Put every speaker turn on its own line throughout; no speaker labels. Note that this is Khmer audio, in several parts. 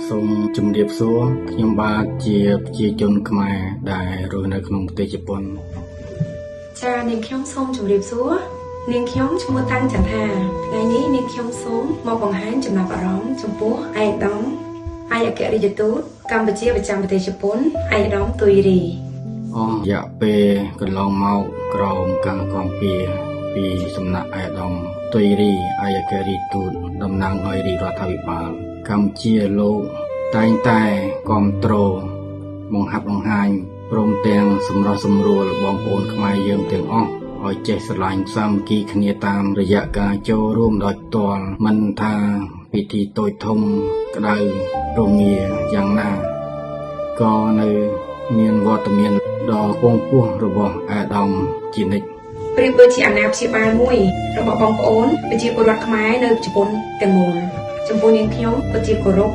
សូមជម្រាបសួរខ្ញុំបាទជាប្រជាជនខ្មែរដែលរស់នៅក្នុងប្រទេសជប៉ុន
ចានាងខ្ញុំសូមជម្រាបសួរនាងខ្ញុំឈ្មោះតាំងចន្ទថាថ្ងៃនេះនាងខ្ញុំសូមមកបង្ហាញចំណាប់អារម្មណ៍ចំពោះឯកឧត្តមឯកអគ្គរដ្ឋទូតកម្ពុជាប្រចាំប្រទេសជប៉ុនឯកឧត្តមទុយរី
រយៈពេលកន្លងមកក្រោមការគាំពៀពីសំណាក់ឯកឧត្តមទុយរីឯកអគ្គរដ្ឋទូតតំណាងឲ្យរាជរដ្ឋាភិបាលកម្ពុជាលោកតែងតែគ្រប់គ្រងបង្ហាត់បង្ហាញព្រមទាំងសម្រុះសម្រួលបងប្អូនខ្មែរយើងទាំងអស់ឲ្យចេះស្រឡាញ់សាមគ្គីគ្នាតាមរយៈការចូលរួមដោយផ្ទាល់មិនថាពិធីតូចធំក្តៅរងាយ៉ាងណាក៏នៅមានវត្តមានដ៏ពងពោះរបស់អាដាមជានិច្ច
ប្រៀបដូចជាអាណាព្យាបាលមួយរបស់បងប្អូនប្រជាពលរដ្ឋខ្មែរនៅជប៉ុនទាំងមូលចំពោះនាងខ្ញុំពិតជាគោរព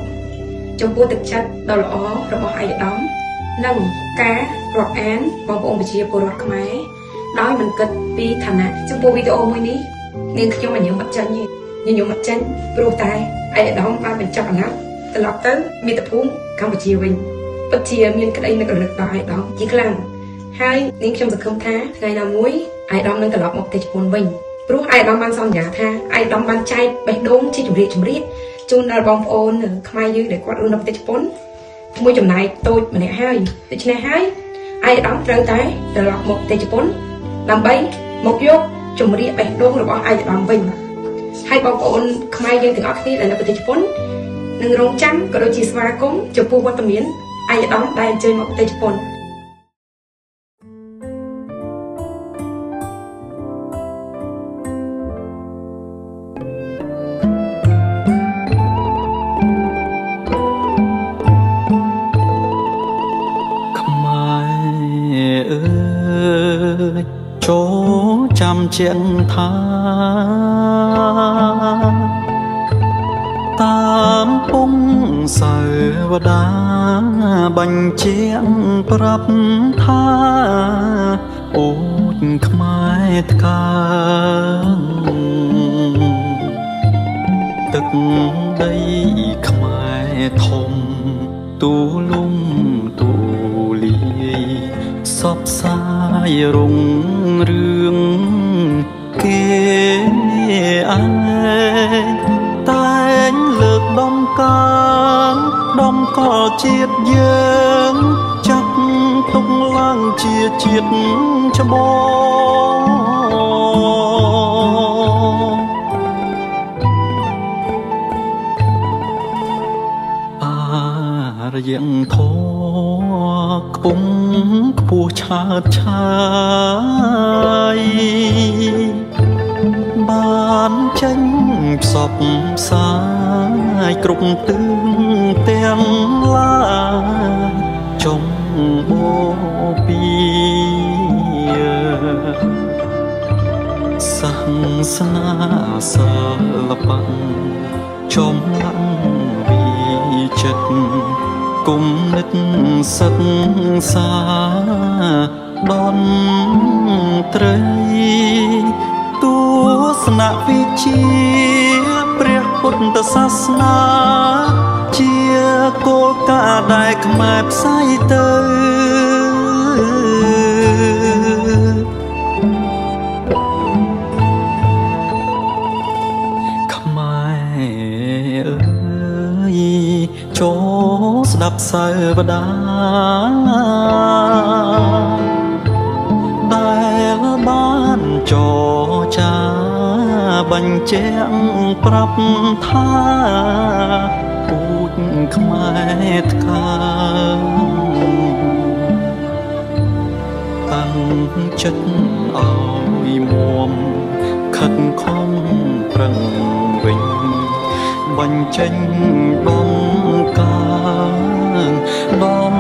ចំពោះទឹកចិត្តដ៏ល្អរបស់ឯកឧត្តមនិងការរាប់អានបងប្អូនប្រជាពលរដ្ឋខ្មែរដោយមិនគិតពីឋានៈចំពោះវីដេអូមួយនេះនាងខ្ញុំមិនញញឹមអត់ចាញ់ទេញញឹមអត់ចាញ់ព្រោះតែឯកឧត្តមបានបញ្ចប់អាណត្តិត្រឡប់ទៅមាតុភូមិកម្ពុជាវិញពិតជាមានក្តីនឹករលឹកដល់ឯកឧត្តមជាខ្លាំងហើយនាងខ្ញុំសង្ឃឹមថាថ្ងៃណាមួយឯកឧត្តមនឹងត្រឡប់មកប្រទេសជប៉ុនវិញព្រោះឯកឧត្តមបានសន្យាថាឯកឧត្តមបានចែកបេះដូងជាជំរាបជូនដល់បងប្អូនខ្មែរយើងដែលគាត់រស់នៅប្រទេសជប៉ុនមួយចំណែកតូចម្នាក់ហើយដូច្នេះហើយឯកឧត្តមត្រូវតែត្រឡប់មកប្រទេសជប៉ុនដើម្បីមកយកជំរាបបេះដូងរបស់ឯកឧត្តមវិញហើយបងប្អូនខ្មែរយើងទាំងអស់គ្នាដែលនៅប្រទេសជប៉ុននឹងរងចាំក៏ដូចជាស្វាគមន៍ចំពោះវត្តមានឯកឧត្តមដែលអញ្ជើញមកប្រទេសជប៉ុន
ចូលចាំជាងថាតាមពងសាវតាបញ្ជាប្រាប់ថាអូនខ្មែរថ្កើងទឹកដីខ្មែរធំទូលំទូលាយសពសាយរុងរឿងគេឯងតែងលើកដំកើងដំកល់ជាតិយើងចាត់ទុកឡើងជាជាតិច្បងរយ៉ាងធោខ្ពង់ខ្ពស់ឆើតឆាយបានចេញផ្សព្វផ្សាយគ្រប់ទិសទាំងឡាយចុងបូពីសាសនាសិល្បៈចម្លាក់វិចិត្រគុំនិតសិក្សាតន្ត្រីទស្សនវិជ្ជាព្រះពុទ្ធសាសនាជាគោលការណ៍ដែលខ្មែរផ្សាយទៅខ្មែរអើយចូលស្ដាប់សាវតាដែលបានចរចាបញ្ជាក់ប្រាប់ថាពូជខ្មែរថ្កើងតាំងចិត្តឲ្យមួមខិតខំប្រឹងវិញបញ្ចេញបំកើងបំ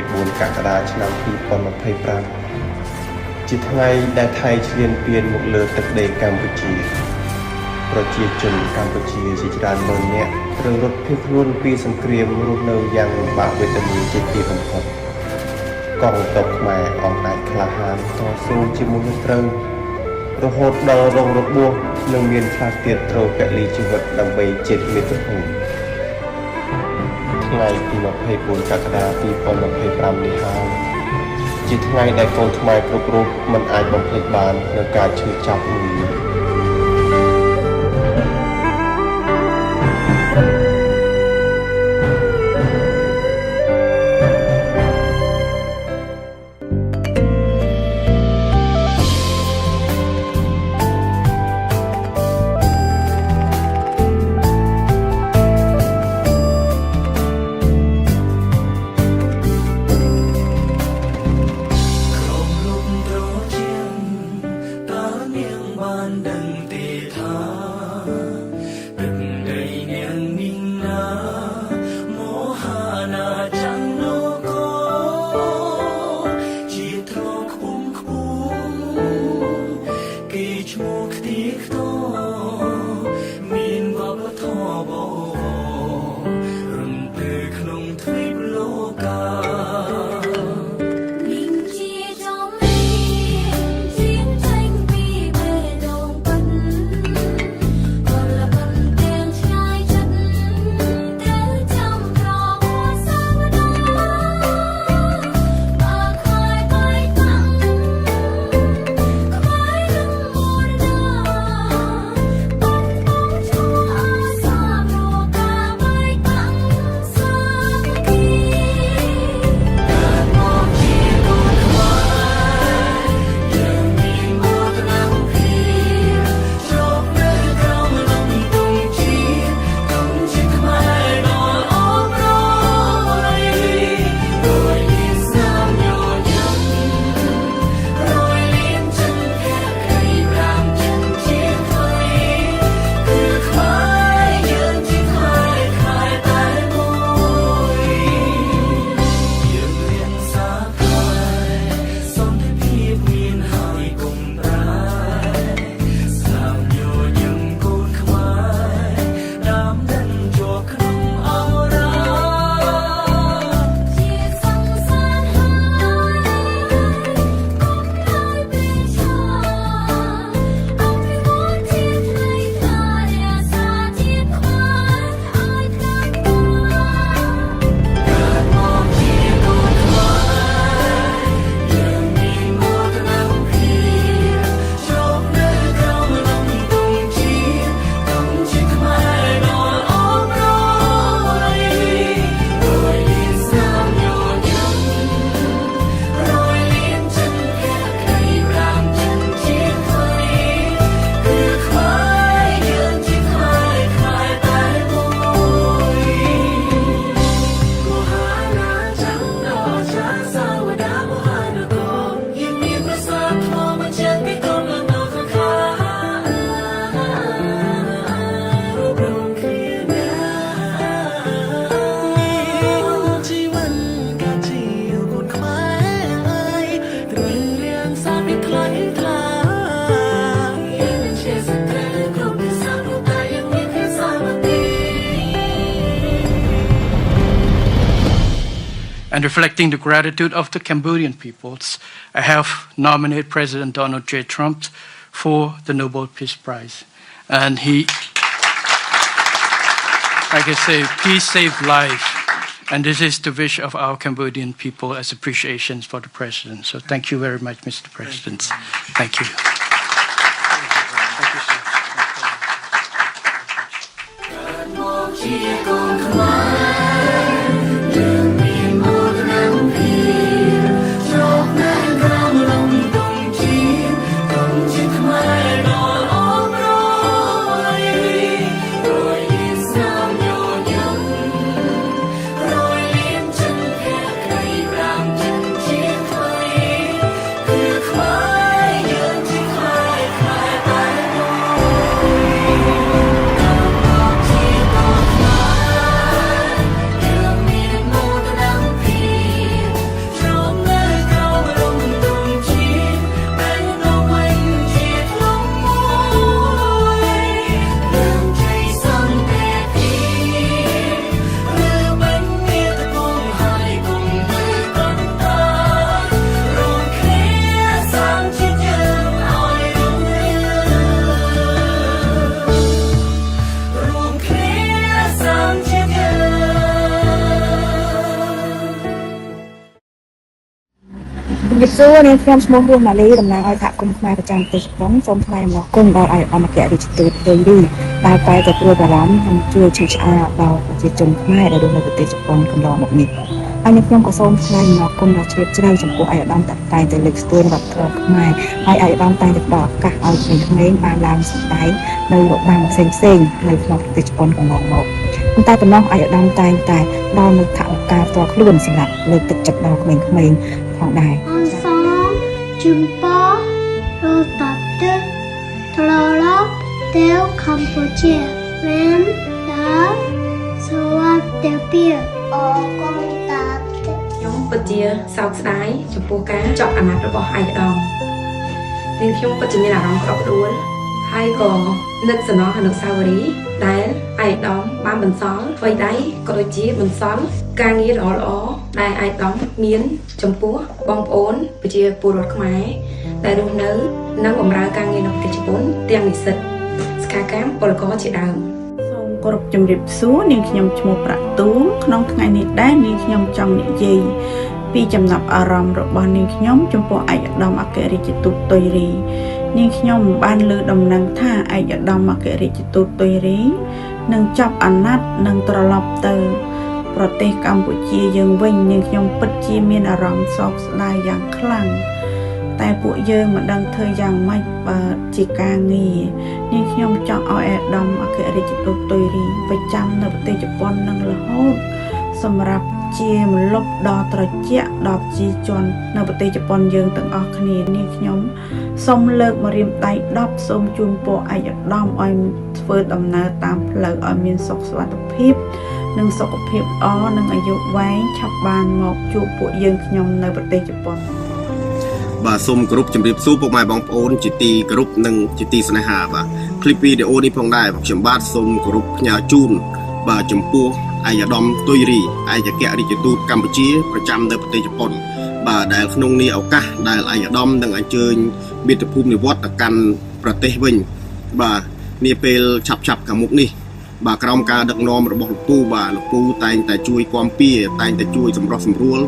24 កក្កដាឆ្នាំ 2025 ជាថ្ងៃដែលថៃឈ្លានពានមកលើទឹកដីកម្ពុជាប្រជាជនកម្ពុជាជាច្រើនម៉ឺននាក់ត្រូវរត់ភៀសខ្លួនពីសង្គ្រាមរស់នៅយ៉ាងលំបាកវេទនាជាទីបំផុតកងទ័ពខ្មែរអង្អាចក្លាហានតស៊ូជាមួយនឹងត្រូវរហូតដល់រងរបួសនិងមានខ្លះទៀតត្រូវពលីជីវិតដើម្បីជាតិមាតុភូមិថ្ងៃទី24 កក្កដា 2025 នេះហើយជាថ្ងៃដែលកូនខ្មែរគ្រប់រូបមិនអាចបំភ្លេចបាននូវការឈឺចាប់មួយនេះ
And reflecting the gratitude of the Cambodian peoples, I have nominated President Donald J. Trump for the Nobel Peace Prize. And he, like I say, peace saved life. And this is the wish of our Cambodian people as appreciations for the President. So thank you very much, Mr. President. Thank you.
វិទ្យានាងខ្ញុំឈ្មោះរួមម៉ាលីតំណាងឲ្យសហគមន៍ខ្មែរប្រចាំប្រទេសជប៉ុនសូមថ្លែងអំណរគុណដល់អាយដាមអគ្គរដ្ឋទូតទុយរីដែលតែតែព្រួយបារម្ភនិងជួយឈឺឆ្អាលដល់ប្រជាជនខ្មែរដែលរស់នៅប្រទេសជប៉ុនកន្លងមកនេះហើយនាងខ្ញុំក៏សូមថ្លែងអំណរគុណដល់ជ្រាបជ្រៅចំពោះអាយដាមតែតែលើកស្ទួយវប្បធម៌ខ្មែរហើយអាយដាមតែតែផ្ដល់ឱកាសឲ្យក្មេងៗបានឡើងសម្ដែងនៅរបាំផ្សេងៗនៅក្នុងប្រទេសជប៉ុនកន្លងមកប៉ុន្តែប៉ុណ្ណោះអាយដាមតែតែផ្ដល់នូវថវិកាផ្ទាល់ខ្លួនសម្រាប់លើកទឹកចិត្តដល់ក្មេងៗផងដែរ
Jumpa Rotate Terlorok Teo Campuchia Men Dan Sawat Tepia Okontat
ខ្ញុំពិតជាសោកស្ដាយចំពោះការចប់អាណត្តិរបស់អាយដាមនាងខ្ញុំពិតជាមានអារម្មណ៍ក្តៅក្តួលហើយក៏នឹកសំណោះអនុស្សាវរីយ៍ដែលអាយដាមបានបន្សល់អ្វីដែរក៏ដូចជាបន្សល់ការងារល្អៗដែលអាយដាមមានចំពោះបងប្អូនប្រជាពលរដ្ឋខ្មែរដែលរស់នៅនិងបម្រើការងារនៅប្រទេសជប៉ុនទាំងនិស្សិតសកម្មកម្មពលករជាដើម
សូមគោរពជំរាបសួរនាងខ្ញុំឈ្មោះប្រាក់ទូងក្នុងថ្ងៃនេះដែរនាងខ្ញុំចង់និយាយពីចំណាប់អារម្មណ៍របស់នាងខ្ញុំចំពោះឯកឧត្តមអគ្គរដ្ឋទូតទុយរីនាងខ្ញុំបានលើដំណឹងថាឯកឧត្តមអគ្គរដ្ឋទូតទុយរីនឹងចាប់អាណត្តិនិងត្រឡប់ទៅប្រទេសកម្ពុជាយើងវិញនាងខ្ញុំពិតជាមានអារម្មណ៍សោកស្ដាយយ៉ាងខ្លាំងតែពួកយើងមិនដឹងធ្វើយ៉ាងម៉េចបើជាការងារនាងខ្ញុំចង់ឲ្យអាដាមអគ្គរដ្ឋទូតទុយរីប្រចាំនៅប្រទេសជប៉ុននឹងរហូតសម្រាប់ជាមលប់ដ៏ត្រជាក់ដល់ប្រជាជននៅប្រទេសជប៉ុនយើងទាំងអស់គ្នានាងខ្ញុំសូមលើកម្រាមដៃ10សូមជូនពរឯកឧត្តមឲ្យធ្វើដំណើរតាមផ្លូវឲ្យមានសុខសុវត្ថិភាពនិងសុខភាពល្អនិងអាយុវែងឆាប់បានមកជួបពួកយើងខ្ញុំនៅប្រទេសជប៉ុន
បាទសូមគោរពជំរាបសួរពុកម៉ែបងប្អូនជាទីគោរពនិងជាទីស្នេហាបាទคลิปវីដេអូនេះផងដែរខ្ញុំបាទសូមគោរពផ្ញើជូនបាទចំពោះអាយដាមទុយរីឯកអគ្គរដ្ឋទូតកម្ពុជាប្រចាំនៅប្រទេសជប៉ុនបាទដែលក្នុងនេះឱកាសដែលអាយដាមនឹងអញ្ជើញមាតុភូមិនិវត្តន៍ទៅកាន់ប្រទេសវិញបាទនាពេលឆាប់ខាងមុខនេះបាទក្រោមការដឹកនាំរបស់លោកពូបាទលោកពូតែងតែជួយគាំពៀតែងតែជួយសម្រុះសម្រួល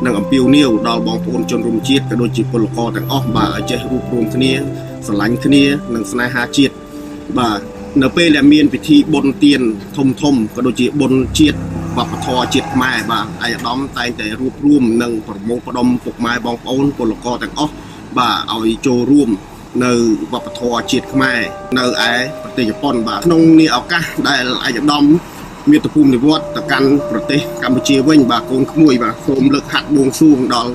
និងអំពាវនាវដល់បងប្អូនជនរួមជាតិក៏ដូចជាពលករទាំងអស់បាទឲ្យចេះរួបរวมគ្នាស្រឡាញ់គ្នានិងស្នេហាជាតិបាទនៅពេលដែលមានពិធីបុណ្យទានធំក៏ដូចជាបុណ្យជាតិវប្បធម៌ជាតិខ្មែរបាទអាយដាមតែងតែរួបរวมនិងប្រមូលផ្ដុំពុកម៉ែបងប្អូនពលករទាំងអស់បាទឲ្យចូលរួមនៅវប្បធម៌ជាតិខ្មែរនៅឯប្រទេសជប៉ុនបាទក្នុងនេះឱកាសដែលអាយដាម មាតុភូមិនិវត្តន៍ទៅកាន់ប្រទេសកម្ពុជាវិញបាទកូនក្មួយបាទសូមលើកហាត់បួងសួងដល់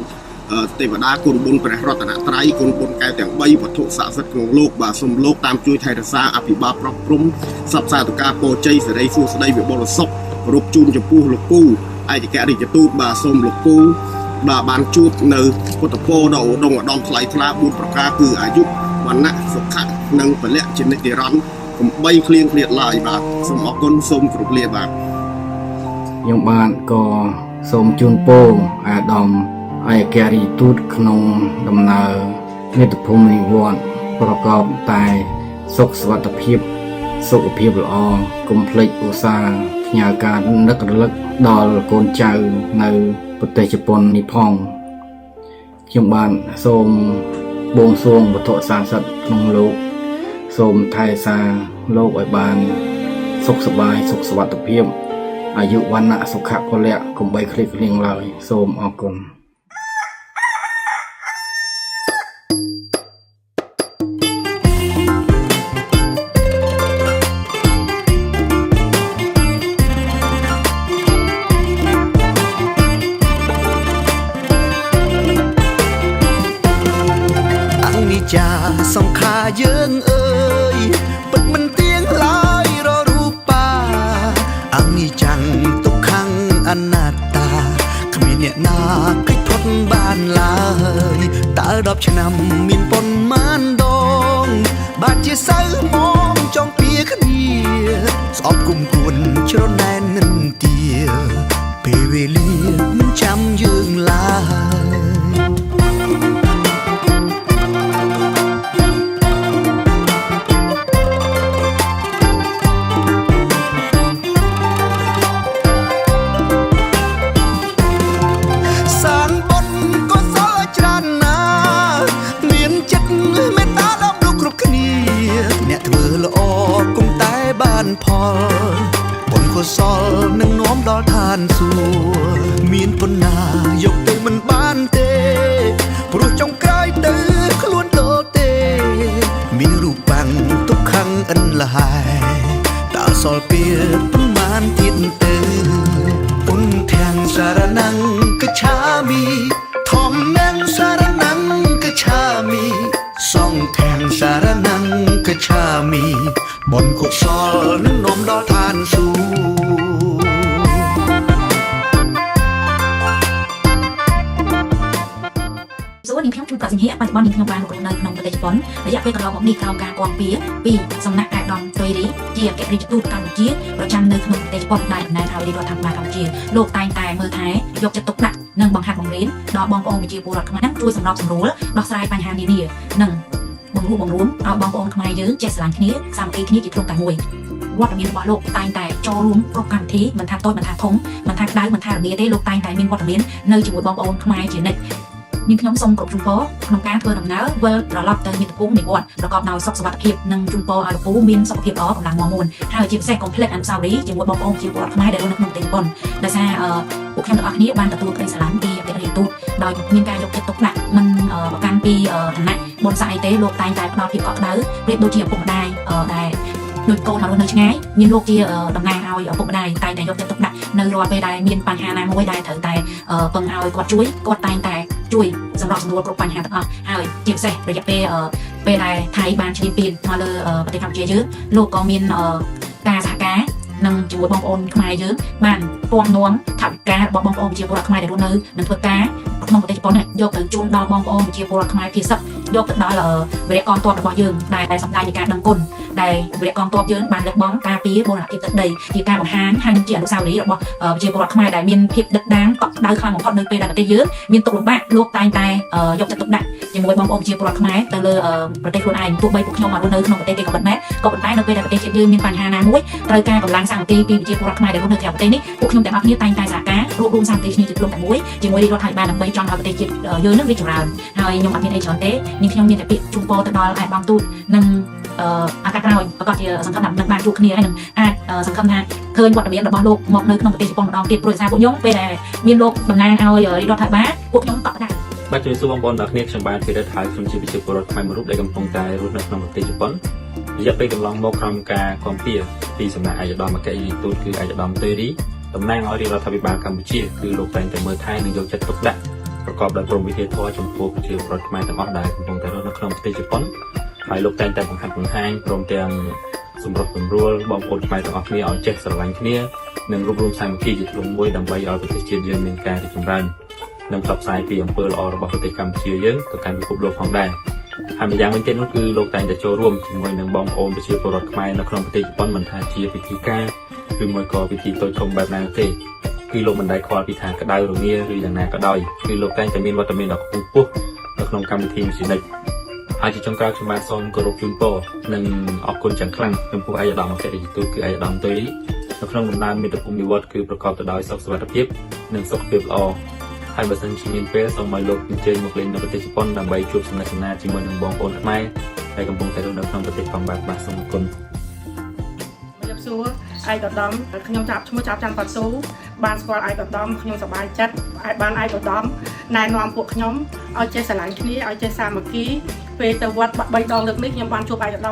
ទេវតាគុណបុណ្យព្រះរតនត្រ័យគុណបុណ្យកែវទាំង3វត្ថុស័ក្តិសិទ្ធិក្នុងលោកបាទសូមលោកតាមជួយថែរក្សាអភិបាលប្រោះព្រំសព្វសាធុការពរជ័យសិរីសួស្តីវិបុលសុខរូបជូនចំពោះលោកពូឯកអគ្គរដ្ឋទូតបាទសូមលោកពូបាទបានជួបនៅពុទ្ធពរដ៏ឧត្តមឧត្តមថ្លៃថ្លា4ប្រការគឺអាយុវណ្ណៈសុខៈនិងពលៈជានិច្ចនិរន្តរ៍ កំបីគ្លៀងគ្លាតឡើយបាទសូមអរគុណសូមគោរពលាបាទ
ខ្ញុំបានក៏សូមជូនពរអាដាមឯកអគ្គរដ្ឋទូតក្នុងដំណើរមាតុភូមិនិវត្តន៍ប្រកបតែសុខសុវត្ថិភាពសុខភាពល្អកុំភ្លេចឧស្សាហ៍ផ្ញើការនឹករលឹកដល់កូនចៅនៅប្រទេសជប៉ុននេះផងខ្ញុំបានសូមបួងសួងវត្ថុស័ក្តិសិទ្ធិក្នុងលោក សូមថែសារលោកឲ្យបានសុខសប្បាយសុខសុវត្ថិភាពអាយុវណ្ណៈសុខៈពលៈកុំបីឃ្លៀងឃ្លៀងឡើយសូមអរគុណ
ចាសង្ខារយើងអើយពិតមិនទៀងឡើយររូបាអនិច្ចំទុក្ខំអនត្តាគ្មានអ្នកណាគេផុតបានឡើយតើ10ឆ្នាំមានប៉ុន្មានដងបាទជាសៅមកចង់ពៀគ្នាស្អប់គុំគួនជ្រណែននឹងទាពេលវេលាមិនចាំយើងឡើយ ច្រើនណា សលនឹងនាំដល់ឋានសួគ៌មានប៉ុណ្ណាយកទៅមិនបានទេព្រោះចុងក្រោយទៅខ្លួនលោទេមានរូបបាំងទុកខឹងអិនលហើយតើសល់ពេលប៉ុន្មានទៀតទៅពុនធាំងសារណងកច្ឆាមីធម្មងសារណងកច្ឆាមីសងធាំងសារណងកច្ឆាមីបុណ្យកុសលនឹងនាំដល់ឋានសួគ៌
នាងខ្ញុំជួបប្រសិទ្ធិបច្ចុប្បន្ននាងខ្ញុំបានរស់នៅក្នុងប្រទេសជប៉ុនរយៈពេលកន្លងមកនេះក្រោមការគាំពារពីសំណាក់អាដាមទុយរីជាអគ្គរដ្ឋទូតកម្ពុជាប្រចាំនៅក្នុងប្រទេសជប៉ុនដែលតំណែងឲ្យរដ្ឋាភិបាលកម្ពុជាលោកតែងតែមើលថែយកចិត្តទុកដាក់និងបង្ហាត់បង្រៀនដល់បងប្អូនប្រជាពលរដ្ឋខ្មែរជួយសម្របសម្រួលដោះស្រាយបញ្ហានានានិងបង្រួមឲ្យបងប្អូនខ្មែរយើងចេះស្រឡាញ់គ្នាសាមគ្គីគ្នាជាធ្លុងតែមួយវត្តមានរបស់លោកតែងតែចូលរួមគ្រប់កម្មវិធីមិនថាតូចមិនថាធំមិនថាក្តៅមិនថារងាទេលោកតែងតែមានវត្តមាននៅជាមួយបងប្អូនខ្មែរជានិច្ចនាងខ្ញុំសូមគោរពជូនពរក្នុងការធ្វើដំណើរវិលត្រឡប់ទៅមាតុភូមិនៃវត្តប្រកបដោយសុខសុវត្ថិភាពនិងជូនពរឲ្យលោកពូមានសុខភាពល្អកម្លាំងមាំមួនហើយជាពិសេសកុំភ្លេចអនុស្សាវរីយ៍ជាមួយបងប្អូនជាពលរដ្ឋខ្មែរដែលរស់នៅក្នុងប្រទេសជប៉ុនដោយសារពួកខ្ញុំទាំងអស់គ្នាបានទទួលក្តីស្រឡាញ់ពីអគ្គរដ្ឋទូតដោយមានការយកចិត្តទុកដាក់មិនប្រកាន់ពីឋានៈបុណ្យស័ក្តិអីទេលោកតែងតែផ្ដល់ភាពកក់ក្ដៅប្រៀបដូចជាឪពុកម្ដាយដែលដូចកូនរស់នៅឆ្ងាយមានលោកជាតំណាងឲ្យឪពុកម្ដាយតែងតែយកចិត្តទុកដាក់នៅរាល់ពេលដែលមានបញ្ហាណាមួយដែលត្រូវតែពឹងឲ្យគាត់ជួយគាត់តែងតែជួយសម្របសម្រួលគ្រប់បញ្ហាទាំងអស់ហើយជាពិសេសរយៈពេលដែលថៃបានឈ្លានពានមកលើប្រទេសកម្ពុជាយើងលោកក៏មានការសហការនិងជាមួយបងប្អូនខ្មែរយើងបានពំនាំថវិការបស់បងប្អូនប្រជាពលរដ្ឋខ្មែរដែលរស់នៅនិងធ្វើការក្នុងប្រទេសជប៉ុនយកទៅជូនដល់បងប្អូនប្រជាពលរដ្ឋខ្មែរភាគសឹកយកទៅដល់វិរៈកងទ័ពរបស់យើងដែលសម្ដែងពីការដឹងគុណដែលវិរៈកងទ័ពយើងបានលះបង់ការពារបូរណភាពទឹកដីជាការបង្ហាញហើយជាអនុស្សាវរីយ៍របស់ប្រជាពលរដ្ឋខ្មែរដែលមានភាពដិតដាមកក់ក្ដៅខ្លាំងបំផុតនៅពេលដែលប្រទេសយើងមានទុក្ខលំបាកលោកតែងតែយកចិត្តទុកដាក់ជាមួយបងប្អូនប្រជាពលរដ្ឋខ្មែរទៅលើប្រទេសខ្លួនឯងទោះបីពួកខ្ញុំមករស់នៅក្នុងប្រទេសគេក៏ប៉ុន្តែក៏ប៉ុន្តែនៅពេលដែលប្រទេសជាតិយើងមានបញ្ហាណាមួយត្រូវការកម្លាំងសាមគ្គីពីប្រជាពលរដ្ឋខ្មែរដែលរស់នៅក្រៅប្រទេសនេះពួកខ្ញុំទាំងអស់គ្នាតែងតែសហការរួបរวมសាមគ្គីគ្នាជាក្រុមតែមួយជាមួយរដ្ឋាភិបាលដើម្បីចង់ឲ្យប្រទេសជាតិយើងនឹងរីកចម្រើនហើយខ្ញុំអត់មានអីច្រើនទេនាងខ្ញុំមានតែពាក្យជូនពរទៅដល់ឯកបងទូតនិងឱកាសក្រោយប្រកាសជាសង្ឃឹមថានឹងបានជួបគ្នាហើយនឹងអាចសង្ឃឹមថាឃើញវត្តមានរបស់លោកមកនៅក្នុងប្រទេសជប៉ុនម្ដងទៀតព្រោះសារពួកខ្ញុំពេលដែលមានលោកតំណាងឲ្យរដ្ឋាភិបាលពួកខ្ញុំតបដែរ
បាទជំរាបសួរបងប្អូនទាំងគ្នាខ្ញុំបានពិរិតហើយខ្ញុំជាប្រជាពលរដ្ឋខ្មែរមួយរូបដែលកំពុងតែរស់នៅក្នុងប្រទេសជប៉ុនរយៈពេលកន្លងមកក្រោមការគាំពារពីសំណាក់ឯកឧត្តមអគ្គរដ្ឋទូតគឺឯកឧត្តមទុយរីតំណាងឲ្យរដ្ឋាភិបាលកម្ពុជាគឺលោកតែងតែមើលថែនិងយកចិត្តទុកដាក់ប្រកបដោយព្រហ្មវិហារធម៌ចំពោះប្រជាពលរដ្ឋខ្មែរទាំងអស់ដែលកំពុងតែរស់នៅក្នុងប្រទេសជប៉ុនហើយលោកតែងតែបង្ហាត់បង្ហាញព្រមទាំងសម្របសម្រួលបងប្អូនខ្មែរទាំងអស់គ្នាឲ្យចេះស្រឡាញ់គ្នានិងរួបរวมសាមគ្គីជាធ្លុងមួយដើម្បីឲ្យប្រទេសជាតិយើងមានការរីកចម្រើននិងផ្សព្វផ្សាយពីអំពើល្អរបស់ប្រទេសកម្ពុជាយើងទៅកាន់ពិភពលោកផងដែរហើយម្យ៉ាងវិញទៀតនោះគឺលោកតែងតែចូលរួមជាមួយនឹងបងប្អូនប្រជាពលរដ្ឋខ្មែរនៅក្នុងប្រទេសជប៉ុនមិនថាជាពិធីការឬមួយក៏ពិធីតូចធំបែបណាទេគឺលោកមិនដែលខ្វល់ពីថាក្តៅរងាឬយ៉ាងណាក៏ដោយគឺលោកតែងតែមានវត្តមានដ៏ខ្ពង់ខ្ពស់នៅក្នុងកម្មវិធីនេះជានិច្ចហើយជាចុងក្រោយខ្ញុំបាទសូមគោរពជូនពរនិងអរគុណយ៉ាងខ្លាំងចំពោះឯកឧត្តមអគ្គរដ្ឋទូតគឺឯកឧត្តមទុយរីនៅក្នុងដំណើរមាតុភូមិនិវត្តន៍គឺប្រកបទៅដោយសុខសុវត្ថិភាពនិងសុខភាពល្អហើយបើសិនជាមានពេលសូមឲ្យលោកអញ្ជើញមកលេងនៅប្រទេសជប៉ុនដើម្បីជួបសំណាក់សំណាលជាមួយនឹងបងប្អូនខ្មែរដែលកំពុងតែរស់នៅក្នុងប្រទេសផងបាទសូមអរគុណ
សួរឯកឧត្តមខ្ញុំចាប់ឈ្មោះចាប់ច័ន្ទប៉ាស៊ូបានស្គាល់ឯកឧត្តមខ្ញុំសប្បាយចិត្តបានឯកឧត្តមណែនាំពួកខ្ញុំឲ្យចេះស្រឡាញ់គ្នាឲ្យចេះសាមគ្គីពេលទៅវត្ត3ដងលើកនេះខ្ញុំបានជួបឯកឧត្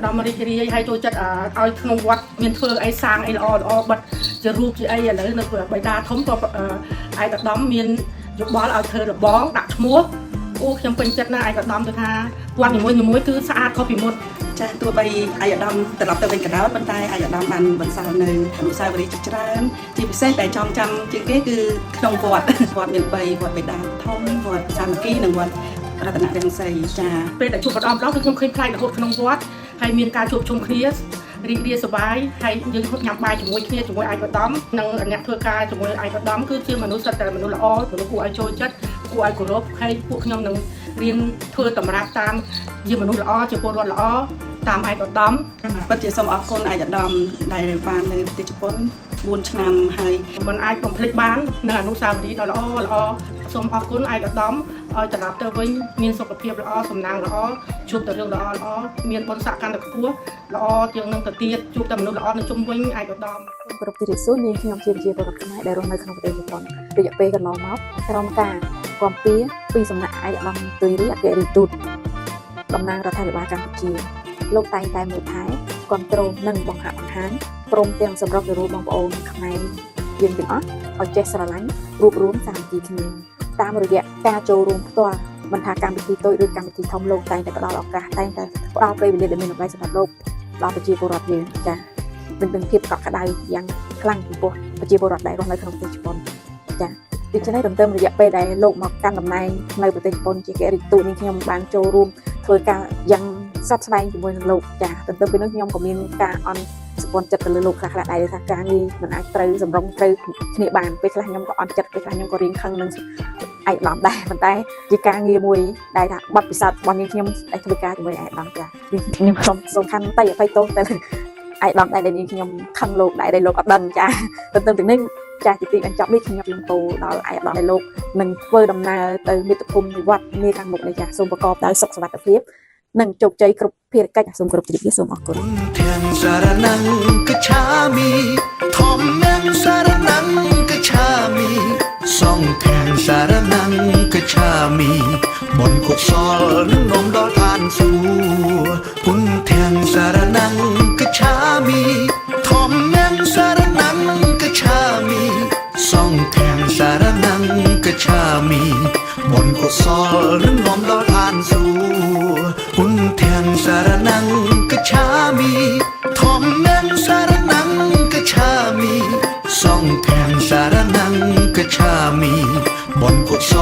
តមរីករាយហើយចូលចិត្តឲ្យក្នុងវត្តមានធ្វើអីសាងអីល្អបិទជារូបជាអីឥឡូវនៅបិតាធំក៏ឯកឧត្តមមានយោបល់ឲ្យធ្វើរបងដាក់ឈ្មោះខ្ញុំពេញចិត្តណាស់ឯកឧត្តមទៅថាវត្តនីមួយៗគឺស្អាតខុសពីមុនចាទោះបីឯកឧត្តមត្រឡប់ទៅវិញក៏ដោយប៉ុន្តែឯកឧត្តមបានបន្សល់នៅអនុស្សាវរីយ៍ជាច្រើនជាពិសេសដែលចងចាំជាងគេគឺក្នុងវត្តមាន3វត្តបេដាធំវត្តសាមគ្គីនិងវត្តរតនរាំងសីចាពេលដែលជួបម្ដងគឺខ្ញុំឃើញផ្លែករហូតក្នុងវត្តហើយមានការជួបជុំគ្នារីករាយសប្បាយហើយយើងញ៉ាំបាយជាមួយគ្នាជាមួយឯកឧត្តមនិងអ្នកធ្វើការជាមួយឯកឧត្តមគឺជាមនុស្សសិតតែមនុស្សល្អមនុស្សគួរឲ្យចូលចិត្តគួរឲ្យគោរពហើយពួកខ្ញុំនឹងរៀនធ្វើតម្រាប់តាមជាមនុស្សល្អជាពលរដ្ឋល្អតាមឯកឧត្តមពិតជាសូមអរគុណឯកឧត្តមដែលបាននៅប្រទេសជប៉ុន4ឆ្នាំហើយមិនអាចបំភ្លេចបាននៅអនុស្សាវរីយ៍ដ៏ល្អសូមអរគុណឯកឧត្តម ឲ្យត្រឡប់ទៅវិញមានសុខភាពល្អសំណាងល្អជួបតែរឿងល្អល្អមានបុណ្យស័ក្តិកាន់តែខ្ពស់ល្អជាងនឹងទៅទៀតជួបតែមនុស្សល្អនៅជុំវិញឯកឧត្តម
គ្រប់ទីរិសួរនាងខ្ញុំជាប្រជាពលរដ្ឋខ្មែរដែលរស់នៅក្នុងប្រទេសជប៉ុនរយៈពេលកន្លងមកក្រោមការគាំពៀពីសំណាក់ឯកឧត្តមទុយរីអគ្គរដ្ឋទូតតំណាងរដ្ឋាភិបាលកម្ពុជាលោកតែងតែមើលថែគ្រប់គ្រងនិងបង្ហាញព្រមទាំងសម្រាប់ទៅបងប្អូនខ្មែរយើងទាំងអស់ឲ្យចេះស្រឡាញ់រួបរวมសាមគ្គីគ្នាតាមរយៈការចូលរួមផ្ទាល់មិនថាកម្មវិធីតូចឬកម្មវិធីធំលោកតែងតែផ្ដល់ឱកាសតែងតែផ្ដល់ពេលវេលាដែលមានតម្លៃសម្រាប់លោកដល់ប្រជាពលរដ្ឋយើងចា៎នឹងភាពកក់ក្ដៅយ៉ាងខ្លាំងចំពោះប្រជាពលរដ្ឋដែលរស់នៅក្នុងប្រទេសជប៉ុនចា៎ដូច្នេះទន្ទឹមរយៈពេលដែលលោកមកកាន់តំណែងនៅប្រទេសជប៉ុនជាអគ្គរដ្ឋទូតនេះខ្ញុំបានចូលរួមធ្វើការយ៉ាងសប្បាយស្វែងជាមួយនឹងលោកចា៎ទន្ទឹមពីនោះខ្ញុំក៏មានការអន់សម្ព័ន្ធចិត្តទៅលើលោកខ្លះៗដែរថាការងារមិនអាចត្រូវសម្រុងត្រូវគ្នាបានពេលខ្លះខ្ញុំក៏អន់ចិត្តពេលខ្លះខ្ញុំក៏រៀងខឹងនឹងឯកឧត្តមដែរប៉ុន្តែជាការងារមួយដែលថាបទពិសោធន៍របស់នាងខ្ញុំដែលធ្វើការជាមួយឯកឧត្តមចា៎ខ្ញុំសូមសំខាន់តែអភ័យទោសទៅឯកឧត្តមដែរដែលនាងខ្ញុំខឹងលោកដែរដែលលោកអត់ដឹងចា៎ទន្ទឹមពីនេះចាស់ទីបញ្ចប់នេះខ្ញុំជូនពរដល់ឯកឧត្តមដែលលោកនឹងធ្វើដំណើរទៅមាតុភូមិនិវត្តន៍នាខាងមុខនេះចា៎សូមប្រកបដោយសុខសុវត្ថិភាពនិងជោគជ័យគ្រប់ភារកិច្ចសូមគោរពជម្រាបលាសូមអរគុណ
ទាំងសារណងកឆាមីធម្មនឹងសារណងកឆាមីសងទាំងសារណងកឆាមីបុណ្យកុសលនឹងនាំដល់ឋានសួគ៌ពុនទាំងសារណងកឆាមីធម្មនឹងសារណងកឆាមីសងទាំងសារណងកឆាមីបុណ្យកុសលនឹងនាំដល់ឋានសួគ៌ពុនទាំងសារណងកឆាមីធម្មនឹងសារណងកឆាមីសងទាំងសារណងកឆាមីបុណ្យកុស